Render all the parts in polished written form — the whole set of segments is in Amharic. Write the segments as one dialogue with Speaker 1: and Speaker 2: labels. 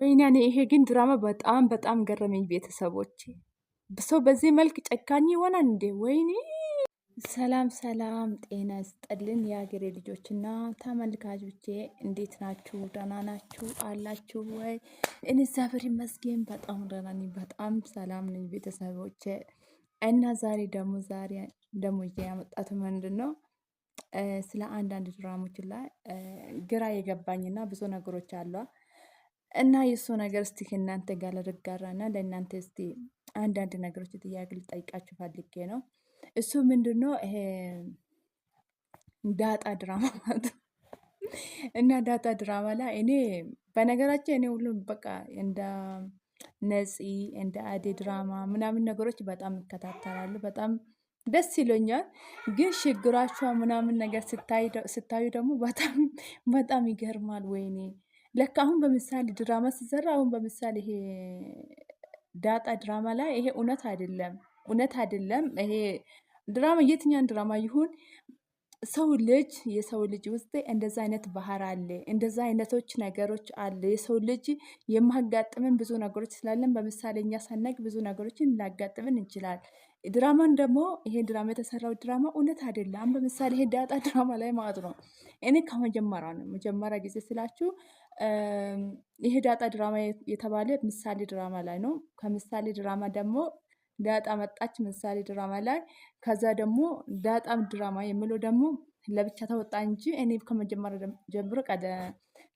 Speaker 1: ወይኔ እኔ ይሄ ግን ድራማ በጣም በጣም ገረመኝ። ቤተሰቦች ሰው በዚህ መልክ ጨካኝ ይሆናል እንዴ? ወይኔ ሰላም ሰላም፣ ጤና ይስጥልን የሀገሬ ልጆችና ተመልካቾቼ እንዴት ናችሁ? ደህና ናችሁ አላችሁ ወይ? እኔ እግዚአብሔር ይመስገን በጣም ደህና ነኝ፣ በጣም ሰላም ነኝ ቤተሰቦቼ። እና ዛሬ ደግሞ ይዤ ያመጣሁት ምንድን ነው ስለ አንዳንድ ድራሞች ላይ ግራ የገባኝና ብዙ ነገሮች አሏ እና የእሱ ነገር እስቲ እናንተ ጋር ልጋራና ለእናንተ እስቲ አንዳንድ ነገሮች ጥያቄ ልጠይቃችሁ ፈልጌ ነው። እሱ ምንድን ነው ይሄ ዳጣ ድራማ ማለት ነው። እና ዳጣ ድራማ ላይ እኔ በነገራችን እኔ ሁሉም በቃ እንደ ነፂ እንደ አዴ ድራማ ምናምን ነገሮች በጣም ይከታተላሉ፣ በጣም ደስ ይለኛል። ግን ችግራቸው ምናምን ነገር ስታዩ ደግሞ በጣም በጣም ይገርማል። ወይኔ ለካ አሁን በምሳሌ ድራማ ሲሰራ አሁን በምሳሌ ይሄ ዳጣ ድራማ ላይ ይሄ እውነት አይደለም። ይሄ ድራማ የትኛን ድራማ ይሁን የሰው ልጅ ውስጥ እንደዛ አይነት ባህር አለ፣ እንደዛ አይነቶች ነገሮች አለ። የሰው ልጅ የማጋጥምን ብዙ ነገሮች ስላለን በምሳሌ እኛ ሳናቅ ብዙ ነገሮችን ላጋጥምን እንችላል። ድራማን ደግሞ ይሄ ድራማ የተሰራው ድራማ እውነት አይደለም። በምሳሌ ይሄ ዳጣ ድራማ ላይ ማለት ነው። እኔ መጀመሪያ ጊዜ ስላችሁ ይሄ ዳጣ ድራማ የተባለ ምሳሌ ድራማ ላይ ነው። ከምሳሌ ድራማ ደግሞ ዳጣ መጣች ምሳሌ ድራማ ላይ። ከዛ ደግሞ ዳጣም ድራማ የሚለው ደግሞ ለብቻ ተወጣ እንጂ እኔ ከመጀመሪያ ጀምሮ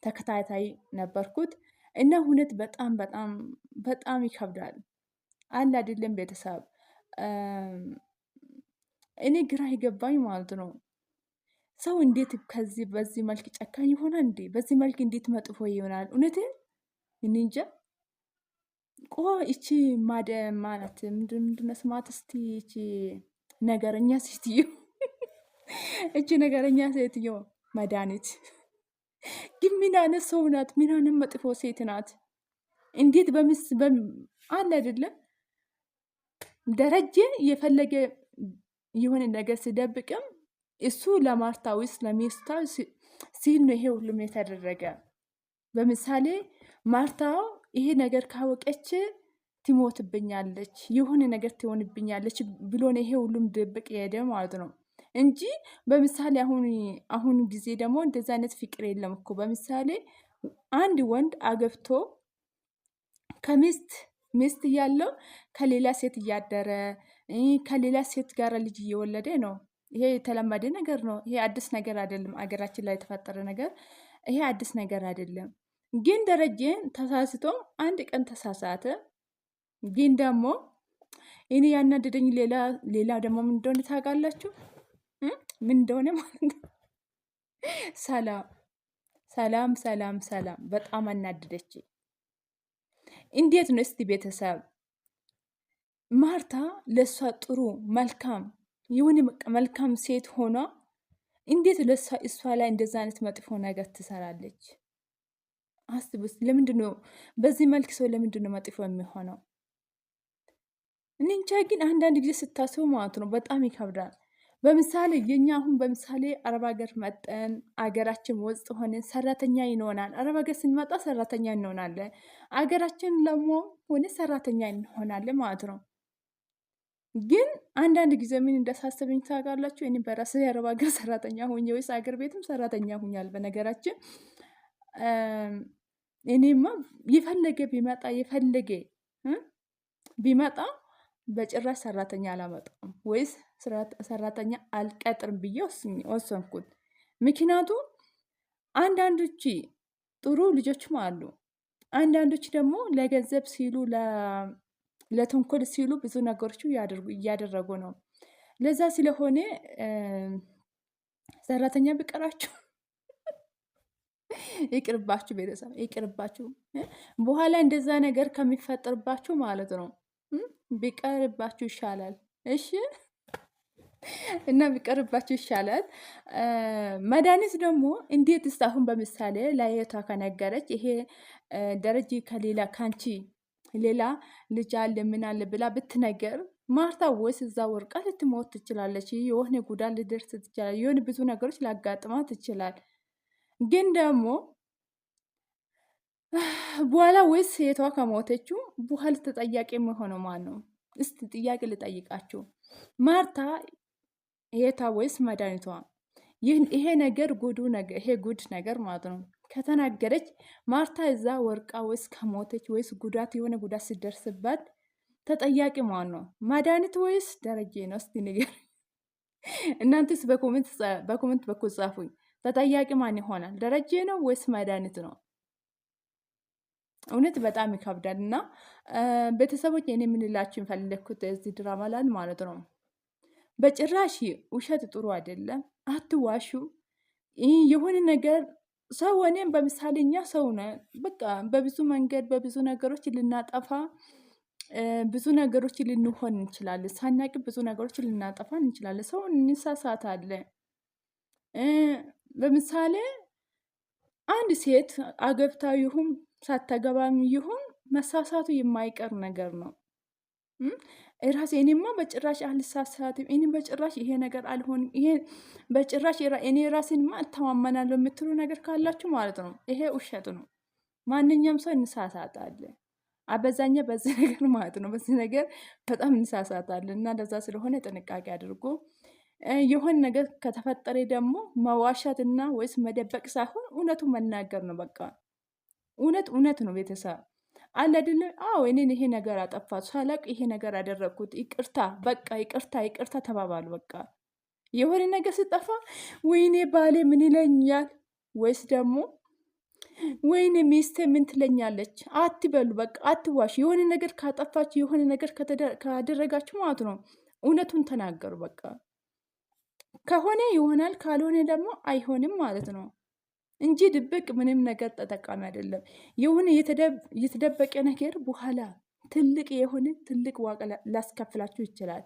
Speaker 1: ተከታታይ ነበርኩት። እና እውነት በጣም በጣም በጣም ይከብዳል አለ አይደለም ቤተሰብ። እኔ ግራ የገባኝ ማለት ነው ሰው እንዴት በዚህ መልክ ጨካኝ ይሆናል እንዴ? በዚህ መልክ እንዴት መጥፎ ይሆናል? እውነትን እኔ እንጃ። እቺ ማለት ምንድነው ስማት? እስቲ እቺ ነገረኛ ሴትዮ እቺ ነገረኛ ሴትዮ መድኃኒት ግን ምን አይነት ሰው ናት? ምን አይነት መጥፎ ሴት ናት? እንዴት አለ አይደለም ደረጀ የፈለገ የሆነ ነገር ሲደብቅም እሱ ለማርታ ወይስ ለሚስታ ሲል ነው ይሄ ሁሉም የተደረገ። በምሳሌ ማርታ ይሄ ነገር ካወቀች ትሞትብኛለች፣ የሆነ ነገር ትሆንብኛለች ብሎ ነው ይሄ ሁሉም ድብቅ የሄደ ማለት ነው እንጂ በምሳሌ አሁን ጊዜ ደግሞ እንደዛ አይነት ፍቅር የለም እኮ። በምሳሌ አንድ ወንድ አገብቶ ሚስት እያለው ከሌላ ሴት እያደረ ከሌላ ሴት ጋር ልጅ እየወለደ ነው። ይሄ የተለመደ ነገር ነው። ይሄ አዲስ ነገር አይደለም። አገራችን ላይ የተፈጠረ ነገር ይሄ አዲስ ነገር አይደለም። ግን ደረጀን ተሳስቶ አንድ ቀን ተሳሳተ። ግን ደግሞ እኔ ያናደደኝ ሌላ ደግሞ ምን እንደሆነ ታውቃላችሁ? ምን እንደሆነ ማለት ነው። ሰላም በጣም አናደደች። እንዴት ነው እስቲ ቤተሰብ ማርታ ለሷ ጥሩ መልካም የሆነ መልካም ሴት ሆኗ እንዴት እሷ ላይ እንደዛ አይነት መጥፎ ነገር ትሰራለች? አስቡስ። ለምንድን ነው በዚህ መልክ ሰው ለምንድን ነው መጥፎ የሚሆነው? እኔ እንጃ። ግን አንዳንድ ጊዜ ስታስቡ ማለት ነው በጣም ይከብዳል። በምሳሌ የኛ አሁን በምሳሌ አረብ ሀገር መጠን አገራችን ውስጥ ሆነ ሰራተኛ ይሆናል። አረብ ሀገር ስንመጣ ሰራተኛ እንሆናለን። አገራችን ደግሞ ሆነ ሰራተኛ እንሆናለን ማለት ነው። ግን አንዳንድ ጊዜ ምን እንዳሳሰበኝ ታውቃላችሁ? እኔ በራሴ የአረብ ሀገር ሰራተኛ ሆኜ ወይስ አገር ቤትም ሰራተኛ ሆኛል። በነገራችን እኔማ የፈለገ ቢመጣ በጭራሽ ሰራተኛ አላመጣም ወይስ ሰራተኛ አልቀጥርም ብዬ ወሰንኩት። ምክንያቱም አንዳንዶች ጥሩ ልጆችም አሉ፣ አንዳንዶች ደግሞ ለገንዘብ ሲሉ ለተንኮል ሲሉ ብዙ ነገሮች እያደረጉ ነው። ለዛ ስለሆነ ሰራተኛ ቢቀራችሁ ይቅርባችሁ፣ ቤተሰብ ይቅርባችሁ። በኋላ እንደዛ ነገር ከሚፈጠርባችሁ ማለት ነው ቢቀርባችሁ ይሻላል። እሺ እና ቢቀርባችሁ ይሻላል። መድኃኒት ደግሞ እንዴት እስካሁን በምሳሌ ለየቷ ከነገረች ይሄ ደረጀ ካንቺ ሌላ ልጅ አለ ምን አለ ብላ ብትነገር ማርታ ወይስ እዛ ወርቃ ልትሞት ትችላለች። የሆነ ጉዳት ልደርስ ትችላል። የሆነ ብዙ ነገሮች ላጋጥማት ትችላል። ግን ደግሞ በኋላ ወይስ ሴቷ ከሞተችው በኋላ ተጠያቂ የሚሆነው ማን ነው? እስቲ ጥያቄ ልጠይቃችሁ። ማርታ ሄታ ወይስ መድኃኒቷ? ይሄ ነገር ይሄ ጉድ ነገር ማለት ነው ከተናገረች ማርታ እዛ ወርቃ ወይስ ከሞተች ወይስ ጉዳት የሆነ ጉዳት ሲደርስባት ተጠያቂ ማን ነው? መድኃኒት ወይስ ደረጀ ነው? እስቲ ንገር። እናንተስ በኮሜንት በኩል ጻፉኝ። ተጠያቂ ማን ይሆናል? ደረጀ ነው ወይስ መድኃኒት ነው? እውነት በጣም ይከብዳል። እና ቤተሰቦች እኔ የምንላችሁ የፈለግኩት እዚህ ድራማ ላይ ማለት ነው በጭራሽ ውሸት ጥሩ አይደለም። አትዋሹ። ይህ የሆነ ነገር ሰው እኔም በምሳሌ እኛ ሰው ነን። በቃ በብዙ መንገድ በብዙ ነገሮች ልናጠፋ ብዙ ነገሮች ልንሆን እንችላለን። ሳናቅ ብዙ ነገሮች ልናጠፋ እንችላለን። ሰው እንሳሳታለን። ለምሳሌ አንድ ሴት አገብታ ይሁን ሳታገባም ይሁን መሳሳቱ የማይቀር ነገር ነው። ራሴ እኔማ በጭራሽ አልሳሳትም፣ እኔ በጭራሽ ይሄ ነገር አልሆንም፣ ይሄ በጭራሽ እኔ ራሴንማ እተማመናለሁ የምትሉ ነገር ካላችሁ ማለት ነው ይሄ ውሸት ነው። ማንኛውም ሰው እንሳሳታለን። አበዛኛ በዚህ ነገር ማለት ነው። በዚህ ነገር በጣም እንሳሳታለን እና ለዛ ስለሆነ ጥንቃቄ አድርጎ የሆን ነገር ከተፈጠረ ደግሞ መዋሻትና ወይስ መደበቅ ሳይሆን እውነቱ መናገር ነው። በቃ እውነት ነው። ቤተሰብ አለ አይደለ? አዎ እኔን ይሄ ነገር አጠፋት ሳላቅ ይሄ ነገር አደረግኩት፣ ይቅርታ፣ በቃ ይቅርታ ተባባሉ። በቃ የሆነ ነገር ስጠፋ ወይኔ ባሌ ምን ይለኛል ወይስ ደግሞ ወይኔ ሚስቴ ምን ትለኛለች አትበሉ። በቃ አትዋሽ። የሆነ ነገር ካጠፋችሁ የሆነ ነገር ካደረጋችሁ ማለት ነው እውነቱን ተናገሩ። በቃ ከሆነ ይሆናል፣ ካልሆነ ደግሞ አይሆንም ማለት ነው እንጂ ድብቅ ምንም ነገር ተጠቃሚ አይደለም። የሆነ የተደበቀ ነገር በኋላ ትልቅ ዋጋ ላስከፍላችሁ ይችላል።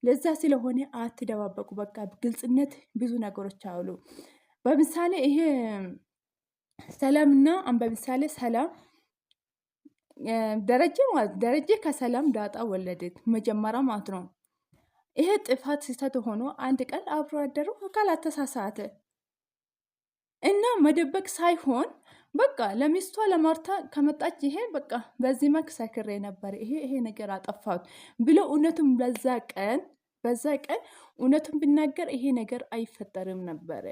Speaker 1: ለዛ ስለሆነ አትደባበቁ። በቃ ግልጽነት ብዙ ነገሮች አሉ። በምሳሌ ይሄ ሰላምና በምሳሌ ሰላም ደረጀ ከሰላም ዳጣ ወለደት መጀመሪያ ማለት ነው። ይሄ ጥፋት ስህተት ሆኖ አንድ ቀን አብሮ ያደሩ አካል አተሳሳተ እና መደበቅ ሳይሆን በቃ ለሚስቷ ለማርታ ከመጣች ይሄ በቃ በዚህ መልክ ሰክሬ ነበር ይሄ ነገር አጠፋት ብሎ እውነቱን በዛ ቀን እውነቱን ብናገር ይሄ ነገር አይፈጠርም ነበረ።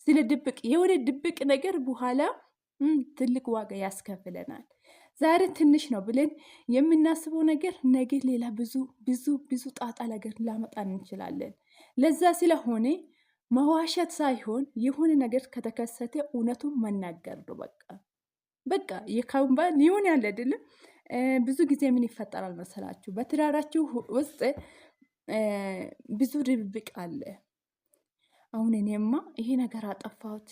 Speaker 1: ስለ የሆነ ድብቅ ነገር በኋላ ትልቅ ዋጋ ያስከፍለናል። ዛሬ ትንሽ ነው ብለን የምናስበው ነገር ነገ ሌላ ብዙ ጣጣ ነገር ላመጣ እንችላለን። ለዛ ስለሆነ መዋሸት ሳይሆን የሆነ ነገር ከተከሰተ እውነቱን መናገር ነው። በቃ የካምባል ሊሆን ያለ አይደለም። ብዙ ጊዜ ምን ይፈጠራል መሰላችሁ? በትዳራችሁ ውስጥ ብዙ ድብቅ አለ። አሁን እኔማ ይሄ ነገር አጠፋሁት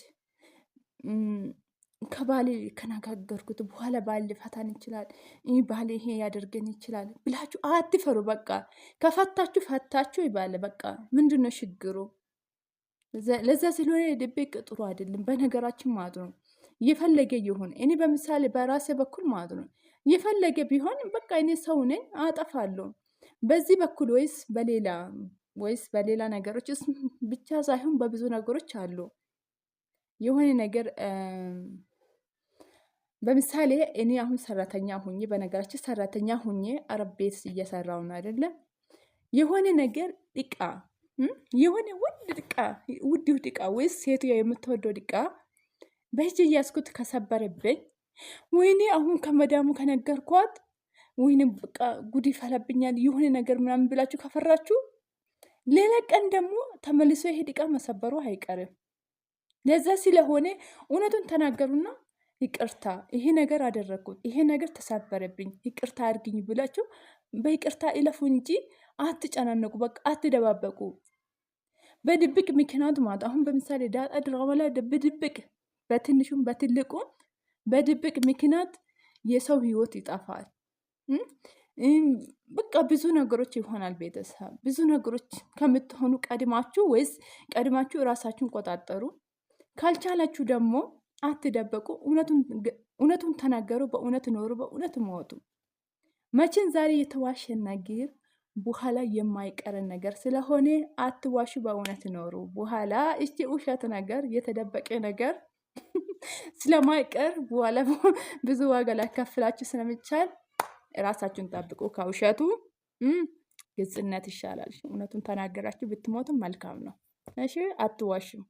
Speaker 1: ከባሌ ከነጋገርኩት በኋላ ባል ሊፈታን ይችላል፣ ባል ይሄ ያደርገን ይችላል ብላችሁ አትፈሩ። በቃ ከፈታችሁ ፈታችሁ ይባል። በቃ ምንድነው ችግሩ? ለዛ ስለሆነ ድብቅ ጥሩ አይደለም። በነገራችን ማለት ነው የፈለገ ይሁን እኔ በምሳሌ በራሴ በኩል ማለት ነው የፈለገ ቢሆን በቃ እኔ ሰው ነኝ፣ አጠፋለሁ። በዚህ በኩል ወይስ በሌላ ነገሮች ብቻ ሳይሆን በብዙ ነገሮች አሉ። የሆነ ነገር በምሳሌ እኔ አሁን ሰራተኛ ሁኜ በነገራችን ሰራተኛ ሁኜ አረብ ቤት እየሰራው ነው አይደለም። የሆነ ነገር የሆነ ውድ ዕቃ ወይስ ሴትዮ የምትወደው ዕቃ በእጅ እያስኩት ከሰበረብኝ ወይኔ አሁን ከመዳሙ ከነገርኳት ወይኔ በቃ ጉድ ይፈላብኛል የሆነ ነገር ምናምን ብላችሁ ከፈራችሁ ሌላ ቀን ደግሞ ተመልሶ ይሄ ዕቃ መሰበሩ አይቀርም። ለዛ ስለሆነ እውነቱን ተናገሩና ይቅርታ ይሄ ነገር አደረግኩት፣ ይሄ ነገር ተሰበረብኝ፣ ይቅርታ አድርግኝ ብላችሁ በይቅርታ ይለፉ እንጂ አትጨናነቁ። በቃ አትደባበቁ። በድብቅ ምክንያት ማለት አሁን በምሳሌ ዳጣ ድራማ ላይ በድብቅ በትንሹም በትልቁ በድብቅ ምክንያት የሰው ህይወት ይጠፋል። በቃ ብዙ ነገሮች ይሆናል። ቤተሰብ ብዙ ነገሮች ከምትሆኑ ቀድማችሁ እራሳችሁን ቆጣጠሩ። ካልቻላችሁ ደግሞ አትደበቁ። እውነቱን ተናገሩ። በእውነት ኖሩ። በእውነት ሞቱ። መቼን ዛሬ የተዋሸ ነገር በኋላ የማይቀረን ነገር ስለሆነ አትዋሹ። በእውነት ኖሩ። በኋላ እስቲ ውሸት ነገር የተደበቀ ነገር ስለማይቀር በኋላ ብዙ ዋጋ ላካፍላችሁ ስለሚቻል ራሳችሁን ጠብቁ ከውሸቱ። ግልጽነት ይሻላል። እውነቱን ተናገራችሁ ብትሞቱም መልካም ነው። እሺ አትዋሹም።